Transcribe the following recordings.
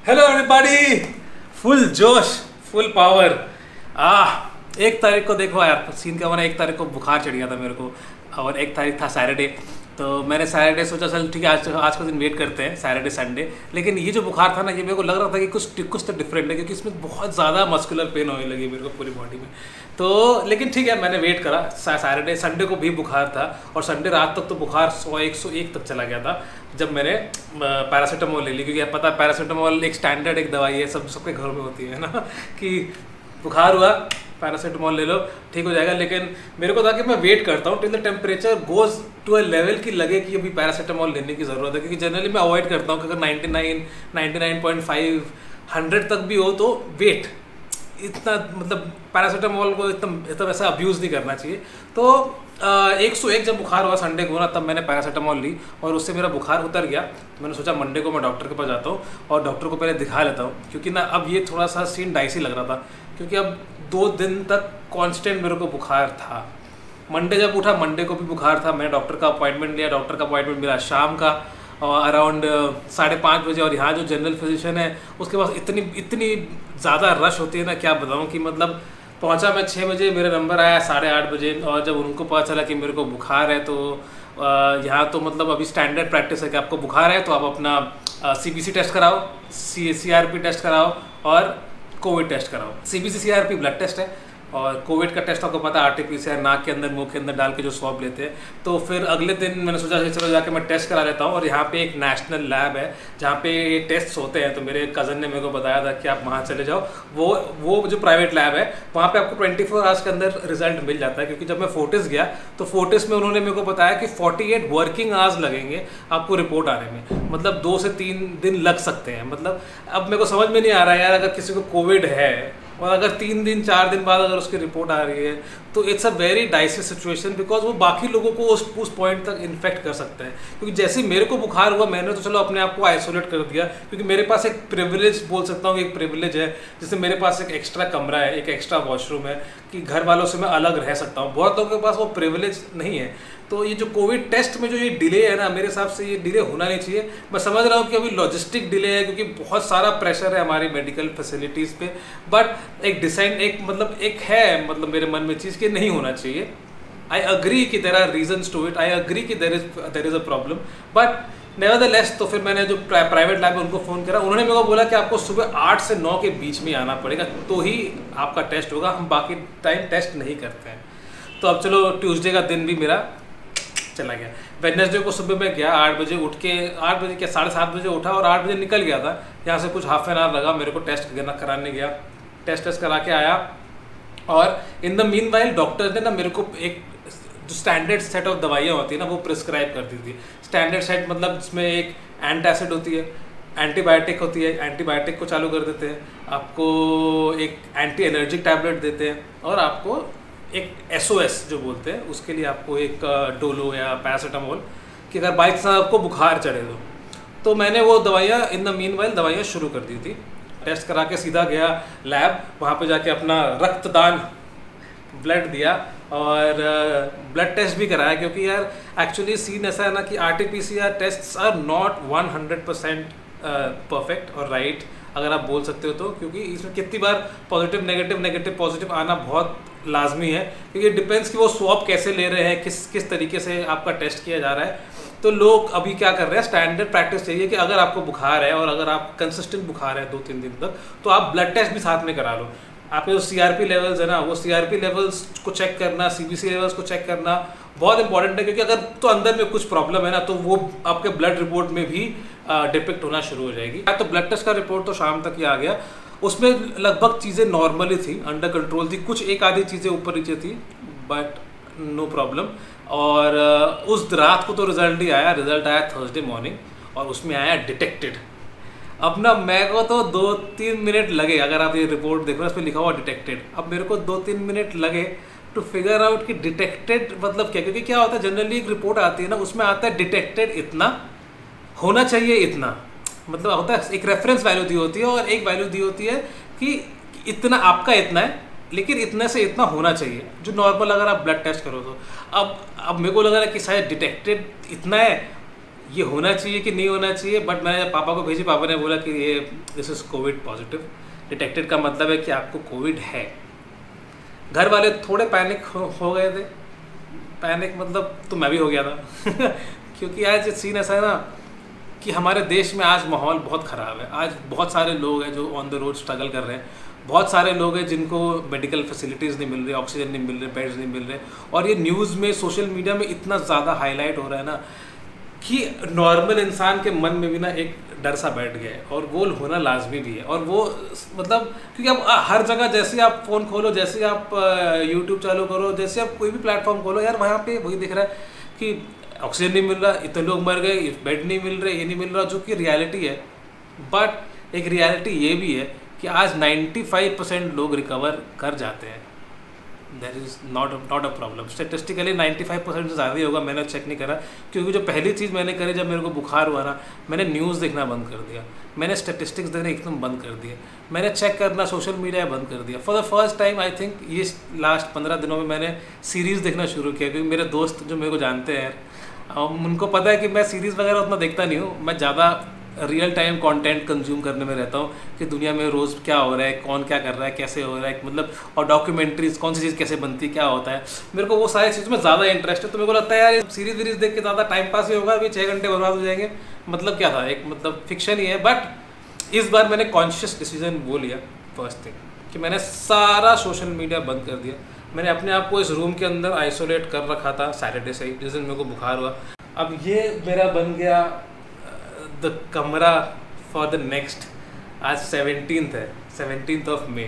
Hello everybody, full जोश, full power. 1 तारीख को देखो यार, सीन क्या बना। 1 तारीख को बुखार चढ़ गया था मेरे को और 1 तारीख था सैटरडे। तो मैंने सैटरडे सोचा चल ठीक है, आज का दिन वेट करते हैं, सैटरडे संडे। लेकिन ये जो बुखार था ना, ये मेरे को लग रहा था कि कुछ तो डिफरेंट है, क्योंकि इसमें बहुत ज़्यादा मस्कुलर पेन होने लगी मेरे को पूरी बॉडी में। तो लेकिन ठीक है, मैंने वेट करा। सैटरडे संडे को भी बुखार था और संडे रात तक तो बुखार 100-101 तक चला गया था जब मैंने पैरासीटामोल ले ली। क्योंकि पता है पैरासीटामोल एक स्टैंडर्ड एक दवाई है, सबके घरों में होती है ना कि बुखार हुआ पैरासीटामोल ले लो ठीक हो जाएगा। लेकिन मेरे को था कि मैं वेट करता हूँ till the temperature goes to a level की लगे कि अभी पैरासीटामोल लेने की ज़रूरत है। क्योंकि जनरली मैं अवॉइड करता हूँ कि अगर 99, 99.5, 100 तक भी हो तो वेट इतना, मतलब पैरासीटामोल को इतना वैसा अब्यूज़ नहीं करना चाहिए। तो 101 जब बुखार हुआ संडे को ना, तब मैंने पैरासीटामोल ली और उससे मेरा बुखार उतर गया। तो मैंने सोचा मंडे को मैं डॉक्टर के पास जाता हूँ और डॉक्टर को पहले दिखा लेता हूँ, क्योंकि ना अब ये थोड़ा सा सीन डाइसी लग रहा था। क्योंकि अब 2 दिन तक कांस्टेंट मेरे को बुखार था। मंडे जब उठा, मंडे को भी बुखार था। मैंने डॉक्टर का अपॉइंटमेंट लिया, डॉक्टर का अपॉइंटमेंट मिला शाम का अराउंड 5:30 बजे। और यहाँ जो जनरल फिजिशियन है उसके पास इतनी ज़्यादा रश होती है ना, क्या बताऊँ। कि मतलब पहुंचा मैं 6 बजे, मेरा नंबर आया 8:30 बजे। और जब उनको पता चला कि मेरे को बुखार है तो यहाँ तो मतलब अभी स्टैंडर्ड प्रैक्टिस है कि आपको बुखार है तो आप अपना CBC टेस्ट कराओ, CRP टेस्ट कराओ और कोविड टेस्ट कराओ। CBC CRP ब्लड टेस्ट है और कोविड का टेस्ट आपको पता है RT-PCR नाक के अंदर मुंह के अंदर डाल के जो स्वैब लेते हैं। तो फिर अगले दिन मैंने सोचा चलो जाके मैं टेस्ट करा लेता हूँ। और यहाँ पे एक नेशनल लैब है जहाँ पे ये टेस्ट होते हैं। तो मेरे कज़न ने मेरे को बताया था कि आप वहाँ चले जाओ। वो जो प्राइवेट लैब है वहाँ पे आपको 24 आवर्स के अंदर रिजल्ट मिल जाता है। क्योंकि जब मैं फोर्टिस गया तो फोर्टिस में उन्होंने मेरे को बताया कि 48 वर्किंग आवर्स लगेंगे आपको रिपोर्ट आने में। मतलब 2 से 3 दिन लग सकते हैं। मतलब अब मेरे को समझ में नहीं आ रहा है यार, अगर किसी को कोविड है और अगर 3 दिन 4 दिन बाद अगर उसकी रिपोर्ट आ रही है तो it's a very dicey situation. Because वो बाकी लोगों को उस पॉइंट तक इन्फेक्ट कर सकता है। क्योंकि जैसे ही मेरे को बुखार हुआ, मैंने तो चलो अपने आप को आइसोलेट कर दिया। क्योंकि मेरे पास एक प्रिविलेज बोल सकता हूँ कि एक प्रिविलेज है, जैसे मेरे पास एक एक्स्ट्रा कमरा है, एक एक्स्ट्रा वॉशरूम है कि घर वालों से मैं अलग रह सकता हूँ। बहुत लोगों के पास वो प्रिविलेज नहीं है। तो ये जो कोविड टेस्ट में जो ये डिले है ना, मेरे हिसाब से ये डिले होना नहीं चाहिए। मैं समझ रहा हूँ कि अभी लॉजिस्टिक डिले है क्योंकि बहुत सारा प्रेशर है हमारी मेडिकल फैसिलिटीज़ पे। बट एक डिसाइड मतलब मेरे मन में चीज़ कि नहीं होना चाहिए। आई अग्री कि there are reasons to it, I agree कि there is a problem, but nevertheless. तो फिर मैंने जो प्राइवेट लैब है उनको फ़ोन करा। उन्होंने मेरे को बोला कि आपको सुबह 8 से 9 के बीच में आना पड़ेगा तो ही आपका टेस्ट होगा, हम बाकी टाइम टेस्ट नहीं करते हैं। तो अब चलो ट्यूसडे का दिन भी मेरा चला गया। वेडनेसडे को सुबह मैं गया 8 बजे उठ के, 8 बजे क्या 7:30 बजे उठा और 8 बजे निकल गया था। यहाँ से कुछ हाफ एन आवर लगा मेरे को टेस्ट कराने गया। टेस्ट करा के आया और in the mean while doctor ने ना मेरे को एक जो स्टैंडर्ड सेट ऑफ दवाइयाँ होती है ना वो प्रिस्क्राइब कर दी थी। स्टैंडर्ड सेट मतलब जिसमें एक एंटासिड होती है, एंटीबायोटिक होती है, एंटीबायोटिक को चालू कर देते हैं, आपको एक एंटी एलर्जिक टैबलेट देते हैं और आपको एक SOS जो बोलते हैं उसके लिए आपको एक डोलो या पैरासीटामोल कि अगर बाइक से आपको बुखार चढ़े तो मैंने वो दवाइयाँ इन द मीन वाइल दवाइयाँ शुरू कर दी थी। टेस्ट करा के सीधा गया लैब, वहाँ पे जाके अपना रक्तदान ब्लड दिया और ब्लड टेस्ट भी कराया। क्योंकि यार एक्चुअली सीन ऐसा है ना कि RT-PCR tests are not 100% perfect और राइट, अगर आप बोल सकते हो तो। क्योंकि इसमें कितनी बार पॉजिटिव नेगेटिव पॉजिटिव आना बहुत लाजमी है। क्योंकि डिपेंड्स कि वो स्वैब कैसे ले रहे हैं, किस तरीके से आपका टेस्ट किया जा रहा है। तो लोग अभी क्या कर रहे हैं, स्टैंडर्ड प्रैक्टिस चाहिए कि अगर आपको बुखार है और अगर आप कंसिस्टेंट बुखार है 2-3 दिन तक तो आप ब्लड टेस्ट भी साथ में करा लो। आपके जो CRP लेवल्स है ना, वो CRP लेवल्स को चेक करना, CBC लेवल्स को चेक करना बहुत इंपॉर्टेंट है। क्योंकि अगर तो अंदर में कुछ प्रॉब्लम है ना तो वो आपके ब्लड रिपोर्ट में भी डिपिक्ट होना शुरू हो जाएगी। तो ब्लड टेस्ट का रिपोर्ट तो शाम तक ही आ गया। उसमें लगभग चीज़ें नॉर्मली थी, अंडर कंट्रोल थी, कुछ एक आधी चीज़ें ऊपर नीचे थी, बट नो प्रॉब्लम। और उस रात को तो रिजल्ट ही आया। रिजल्ट आया थर्सडे मॉर्निंग और उसमें आया डिटेक्टेड। अब ना मेरे को तो 2-3 मिनट लगे, अगर आप ये रिपोर्ट देखो उस पर लिखा हुआ डिटेक्टेड। अब मेरे को 2-3 मिनट लगे टू फिगर आउट कि डिटेक्टेड मतलब क्या। क्योंकि क्या होता है जनरली एक रिपोर्ट आती है ना, उसमें आता है डिटेक्टेड इतना, होना चाहिए इतना। मतलब होता है एक रेफरेंस वैल्यू दी होती है और एक वैल्यू दी होती है कि इतना आपका इतना है लेकिन इतने से इतना होना चाहिए, जो नॉर्मल अगर आप ब्लड टेस्ट करो तो। अब मेरे को लग रहा है कि शायद डिटेक्टेड इतना है ये होना चाहिए कि नहीं होना चाहिए, बट मैंने पापा को भेजी, पापा ने बोला कि ये this is Covid positive detected का मतलब है कि आपको कोविड है। घर वाले थोड़े पैनिक हो गए थे, पैनिक मतलब तो मैं भी हो गया था क्योंकि आज सीन ऐसा है ना कि हमारे देश में आज माहौल बहुत ख़राब है। आज बहुत सारे लोग हैं जो ऑन द रोड स्ट्रगल कर रहे हैं, बहुत सारे लोग हैं जिनको मेडिकल फैसिलिटीज़ नहीं मिल रही, ऑक्सीजन नहीं मिल रहे, बेड्स नहीं मिल रहे, और ये न्यूज़ में सोशल मीडिया में इतना ज़्यादा हाईलाइट हो रहा है ना कि नॉर्मल इंसान के मन में भी ना एक डर सा बैठ गया है, और वो होना लाजमी भी है। और वो मतलब क्योंकि अब हर जगह जैसे आप फ़ोन खोलो, जैसे आप यूट्यूब चालू करो, जैसे आप कोई भी प्लेटफॉर्म खोलो, यार वहाँ पे वही दिख रहा है कि ऑक्सीजन नहीं मिल रहा, इतने लोग मर गए, बेड नहीं मिल रहे, ये नहीं मिल रहा, जो कि रियलिटी है। बट एक रियलिटी ये भी है कि आज 95% लोग रिकवर कर जाते हैं। That is not a problem. Statistically 95% से ज़्यादा ही होगा, मैंने चेक नहीं करा, क्योंकि जो पहली चीज़ मैंने करी जब मेरे को बुखार हुआ ना, मैंने न्यूज़ देखना बंद कर दिया, मैंने स्टेटिस्टिक्स देखना एकदम बंद कर दिए, मैंने चेक करना सोशल मीडिया बंद कर दिया। For the first time I think ये लास्ट 15 दिनों में मैंने सीरीज़ देखना शुरू किया, क्योंकि मेरे दोस्त जो मेरे को जानते हैं उनको पता है कि मैं सीरीज़ वगैरह उतना देखता नहीं हूँ, मैं ज़्यादा रियल टाइम कंटेंट कंज्यूम करने में रहता हूँ कि दुनिया में रोज़ क्या हो रहा है, कौन क्या कर रहा है, कैसे हो रहा है, मतलब और डॉक्यूमेंट्रीज कौन सी चीज़ कैसे बनती है, क्या होता है, मेरे को वो सारी चीज़ों में ज़्यादा इंटरेस्ट है। तो मेरे को लगता है यार ये सीरीज़ वीरीज़ देख के ज़्यादा टाइम पास ही होगा, अभी 6 घंटे बर्बाद हो जाएंगे, मतलब क्या था, एक मतलब फिक्शन ही है। बट इस बार मैंने कॉन्शियस डिसीजन वो लिया फर्स्ट थिंग कि मैंने सारा सोशल मीडिया बंद कर दिया। मैंने अपने आप को इस रूम के अंदर आइसोलेट कर रखा था सैटरडे से ही, जिस दिन मेरे को बुखार हुआ। अब ये मेरा बन गया द कमरा फॉर द नेक्स्ट, आज 17th है, 17th ऑफ मई।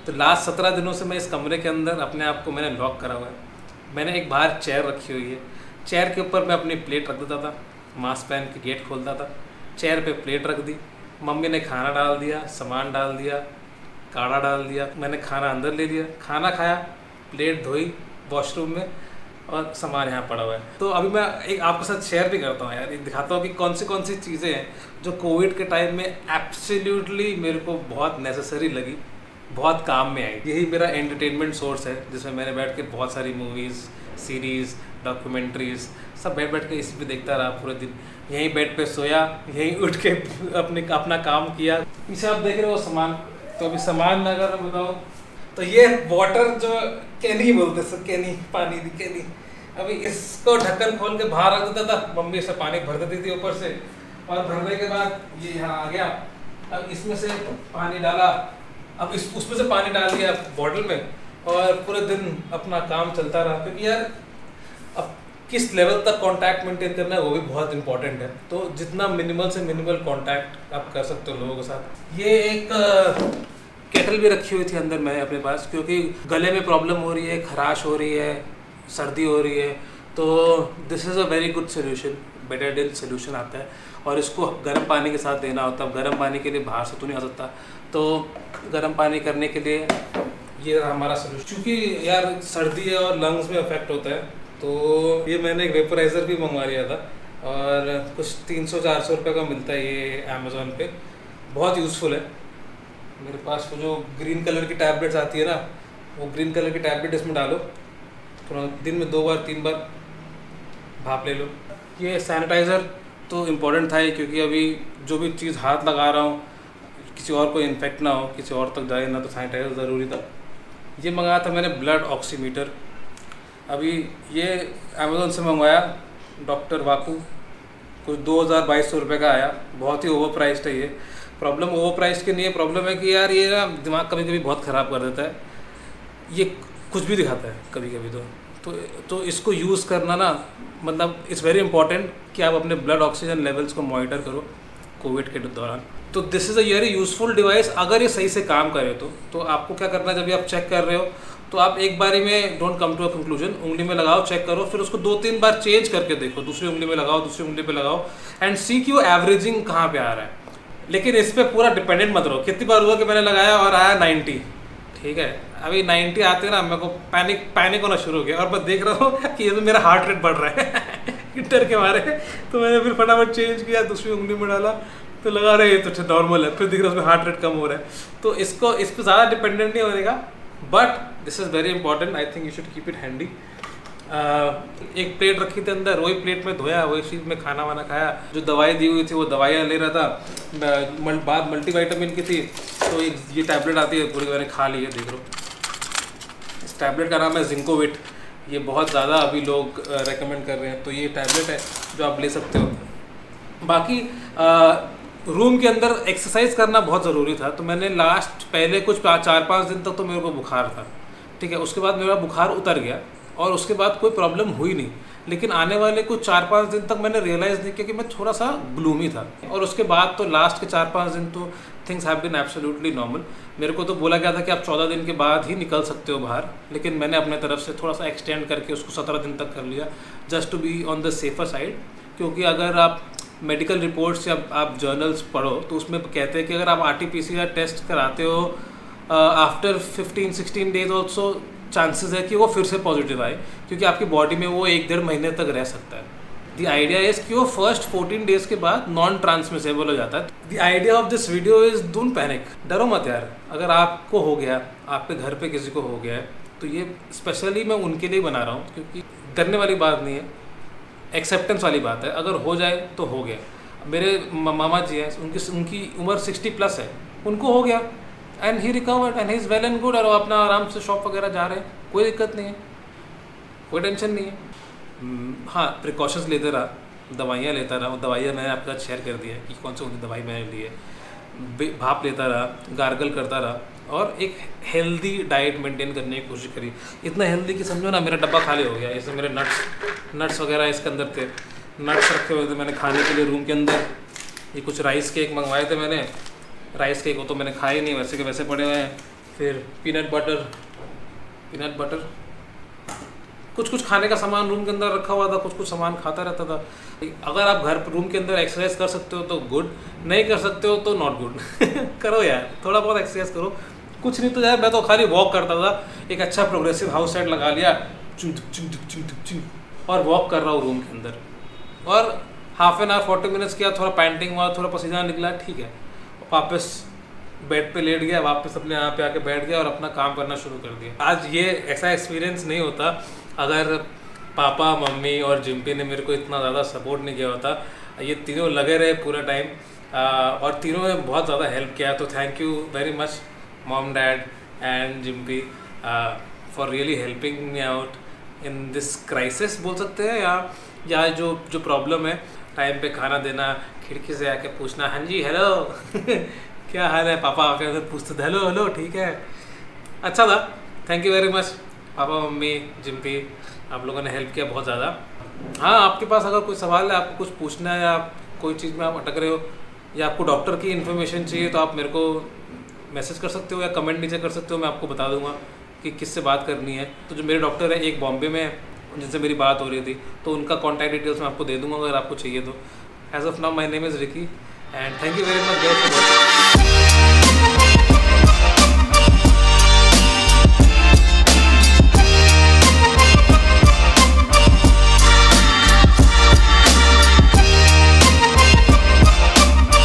तो लास्ट 17 दिनों से मैं इस कमरे के अंदर अपने आप को मैंने लॉक करा हुआ है। मैंने एक बाहर चेयर रखी हुई है, चेयर के ऊपर मैं अपनी प्लेट रख देता था, मास्क पहन के गेट खोलता था, चेयर पे प्लेट रख दी, मम्मी ने खाना डाल दिया, सामान डाल दिया, काढ़ा डाल दिया, मैंने खाना अंदर ले लिया, खाना खाया, प्लेट धोई वॉशरूम में, और सामान यहाँ पड़ा हुआ है। तो अभी मैं एक आपके साथ शेयर भी करता हूँ यार, एक दिखाता हूँ कि कौन सी चीज़ें हैं जो कोविड के टाइम में एब्सोल्युटली मेरे को बहुत नेसेसरी लगी, बहुत काम में आई। यही मेरा एंटरटेनमेंट सोर्स है, जिसमें मैंने बैठ के बहुत सारी मूवीज़, सीरीज़, डॉक्यूमेंट्रीज़ सब बैठ के इसी पे देखता रहा पूरे दिन। यहीं बेड पे सोया, यहीं उठ के अपना काम किया। पीछे आप देख रहे हो सामान, तो अभी सामान अगर मैं बताऊँ तो ये वाटर जो कैनी बोलते हैं, कैनी पानी दी कैनी, अभी इसको ढक्कन खोल के बाहर रख देता था, मम्मी से पानी भर देती थी ऊपर से, और भरने के बाद ये यहाँ आ गया। अब इसमें से पानी डाला, अब उसमें से पानी डाल दिया बॉटल में, और पूरे दिन अपना काम चलता रहा। क्योंकि यार अब किस लेवल तक कांटेक्ट मेंटेन करना है वो भी बहुत इंपॉर्टेंट है। तो जितना मिनिमल से मिनिमल कांटेक्ट आप कर सकते हो लोगों के साथ। ये एक केटल भी रखी हुई थी अंदर मैं अपने पास, क्योंकि गले में प्रॉब्लम हो रही है, खराश हो रही है, सर्दी हो रही है, तो this is a very good solution, Betadine solution आता है, और इसको गर्म पानी के साथ देना होता है। गर्म पानी के लिए बाहर से तो नहीं आ सकता, तो गर्म पानी करने के लिए ये हमारा सोल्यूशन। क्योंकि यार सर्दी है और लंग्स में अफेक्ट होता है, तो ये मैंने एक वेपराइज़र भी मंगवा लिया था, और कुछ 300-400 रुपये का मिलता है ये अमेज़ोन पे, बहुत यूज़फुल है। मेरे पास वो जो ग्रीन कलर की टैबलेट्स आती है ना, वो ग्रीन कलर की टैबलेट इसमें डालो, थोड़ा दिन में 2 बार 3 बार भाप ले लो। ये सैनिटाइज़र तो इम्पोर्टेंट था ही, क्योंकि अभी जो भी चीज़ हाथ लगा रहा हूँ किसी और को इन्फेक्ट ना हो, किसी और तक जाए ना, तो सैनिटाइज़र ज़रूरी था। ये मंगाया था मैंने ब्लड ऑक्सीमीटर, अभी ये अमेज़ोन से मंगवाया, डॉक्टर वाकू, कुछ 2000-2200 रुपये का आया, बहुत ही ओवर प्राइस्ड है ये। प्रॉब्लम ओवर प्राइस की नहीं है, प्रॉब्लम है कि यार ये ना दिमाग कभी कभी बहुत ख़राब कर देता है, ये कुछ भी दिखाता है कभी कभी। तो इसको यूज़ करना ना, मतलब इट्स वेरी इंपॉर्टेंट कि आप अपने ब्लड ऑक्सीजन लेवल्स को मॉनिटर करो कोविड के दौरान। तो this is a very useful device, अगर ये सही से काम करे तो आपको क्या करना है, जब भी आप चेक कर रहे हो तो आप एक बारी में don't come to a conclusion, उंगली में लगाओ, चेक करो, फिर उसको 2-3 बार चेंज करके देखो, दूसरी उंगली में लगाओ, दूसरी उंगली पे लगाओ, एंड सी कि वो एवरेजिंग कहाँ पे आ रहा है। लेकिन इस पर पूरा डिपेंडेंट मत रहो। कितनी बार हुआ कि मैंने लगाया और आया 90, ठीक है, अभी 90 आते ना मेरे को पैनिक होना शुरू हो गया, और मैं देख रहा हूँ कि ये तो मेरा हार्ट रेट बढ़ रहा है डर के मारे। तो मैंने फिर फटाफट चेंज किया, दूसरी उंगली में डाला, तो लगा रहे ये तो नॉर्मल है, फिर दिख रहा है उसमें हार्ट रेट कम हो रहा है। तो इस पर ज़्यादा डिपेंडेंट नहीं होने का, but this is very important, I think you should keep it handy. एक प्लेट रखी थी अंदर, वही प्लेट में धोया, वही चीज़ में खाना वाना खाया। जो दवाई दी हुई थी वो दवाइयाँ ले रहा था, बात मल्टीविटामिन की थी, तो ये टैबलेट आती है पूरी मैंने खा ली है, देख लो। इस टैबलेट का नाम है जिंकोविट, ये बहुत ज़्यादा अभी लोग रेकमेंड कर रहे हैं, तो ये टैबलेट है जो आप ले सकते हो। बाकी रूम के अंदर एक्सरसाइज करना बहुत ज़रूरी था, तो मैंने पहले कुछ 4-5 दिन तक तो मेरे को बुखार था, ठीक है। उसके बाद मेरा बुखार उतर गया और उसके बाद कोई प्रॉब्लम हुई नहीं, लेकिन आने वाले कुछ 4-5 दिन तक मैंने रियलाइज़ नहीं किया कि मैं थोड़ा सा ग्लूमी था। और उसके बाद तो लास्ट के 4-5 दिन तो things have been absolutely normal. मेरे को तो बोला गया था कि आप 14 दिन के बाद ही निकल सकते हो बाहर, लेकिन मैंने अपने तरफ से थोड़ा सा एक्सटेंड करके उसको 17 दिन तक कर लिया, just to be on the safer side. क्योंकि अगर आप मेडिकल रिपोर्ट्स या आप जर्नल्स पढ़ो तो उसमें कहते हैं कि अगर आप RT-PCR टेस्ट कराते हो आफ्टर 15-16 डेज ऑल्सो चांसेस है कि वो फिर से पॉजिटिव आए, क्योंकि आपकी बॉडी में वो 1-1.5 महीने तक रह सकता है। द आइडिया इज़ कि वो फर्स्ट 14 डेज के बाद नॉन ट्रांसमिसेबल हो जाता है। The idea of this video is don't panic, डरो मत यार। अगर आपको हो गया, आपके घर पे किसी को हो गया है, तो ये स्पेशली मैं उनके लिए बना रहा हूँ, क्योंकि डरने वाली बात नहीं है, एक्सेप्टेंस वाली बात है। अगर हो जाए तो हो गया। मेरे मामा जी हैं, उनकी उम्र 60+ है, उनको हो गया and he recovered and he is well and good, और वो अपना आराम से शॉप वगैरह जा रहे हैं, कोई दिक्कत नहीं है, कोई टेंशन नहीं है। हाँ, प्रिकॉशंस लेते रहा, दवाइयाँ लेता रहा। दवाइयाँ मैंने आपके साथ शेयर कर दी है कि कौन सी दवाई मैंने ली है। भाप लेता रहा, गार्गल करता रहा, और एक हेल्दी डाइट मेंटेन करने की कोशिश करी। इतना हेल्दी कि समझो ना, मेरा डब्बा खाली हो गया। जैसे मेरे नट्स वगैरह इसके अंदर थे, नट्स रखे हुए थे मैंने खाने के लिए रूम के अंदर। ये कुछ राइस केक मंगवाए थे मैंने, राइस केक वो तो मैंने खाए नहीं, वैसे के वैसे पड़े हुए हैं। फिर पीनट बटर, कुछ खाने का सामान रूम के अंदर रखा हुआ था, कुछ सामान खाता रहता था। अगर आप रूम के अंदर एक्सरसाइज कर सकते हो तो गुड, नहीं कर सकते हो तो नॉट गुड। करो यार, थोड़ा बहुत एक्सरसाइज करो, कुछ नहीं तो यार। मैं तो खाली वॉक करता था, एक अच्छा प्रोग्रेसिव हाउस सेट लगा लिया, और वॉक कर रहा हूँ रूम के अंदर, और हाफ एन आवर 40 मिनट्स किया, थोड़ा पैंटिंग हुआ, थोड़ा पसीना निकला, ठीक है, वापस बेड पे लेट गया, वापस अपने यहाँ पे आके बैठ गया और अपना काम करना शुरू कर दिया। आज ये ऐसा एक्सपीरियंस नहीं होता अगर पापा, मम्मी और जिम्पी ने मेरे को इतना ज़्यादा सपोर्ट नहीं किया होता। ये तीनों लगे रहे पूरा टाइम, और तीनों ने बहुत ज़्यादा हेल्प किया। तो thank you very much mom, dad and gympie for really helping me out in this crisis बोल सकते हैं, या जो प्रॉब्लम है। टाइम पे खाना देना, खिड़की से आके पूछना, हाँ जी हेलो क्या हाल है, पापा आके अगर पूछते थे हेलो ठीक है, अच्छा था। थैंक यू वेरी मच पापा, मम्मी, जिम्पी, आप लोगों ने हेल्प किया बहुत ज़्यादा। हाँ, आपके पास अगर कोई सवाल है, आपको कुछ पूछना है, या कोई चीज़ में आप अटक रहे हो, या आपको डॉक्टर की इन्फॉर्मेशन चाहिए, तो आप मेरे को मैसेज कर सकते हो या कमेंट नीचे कर सकते हो, मैं आपको बता दूंगा कि किससे बात करनी है। तो जो मेरे डॉक्टर है, एक बॉम्बे में है जिनसे मेरी बात हो रही थी, तो उनका कॉन्टैक्ट डिटेल्स मैं आपको दे दूँगा अगर आपको चाहिए तो। As of now my name is Ricky and thank you very much.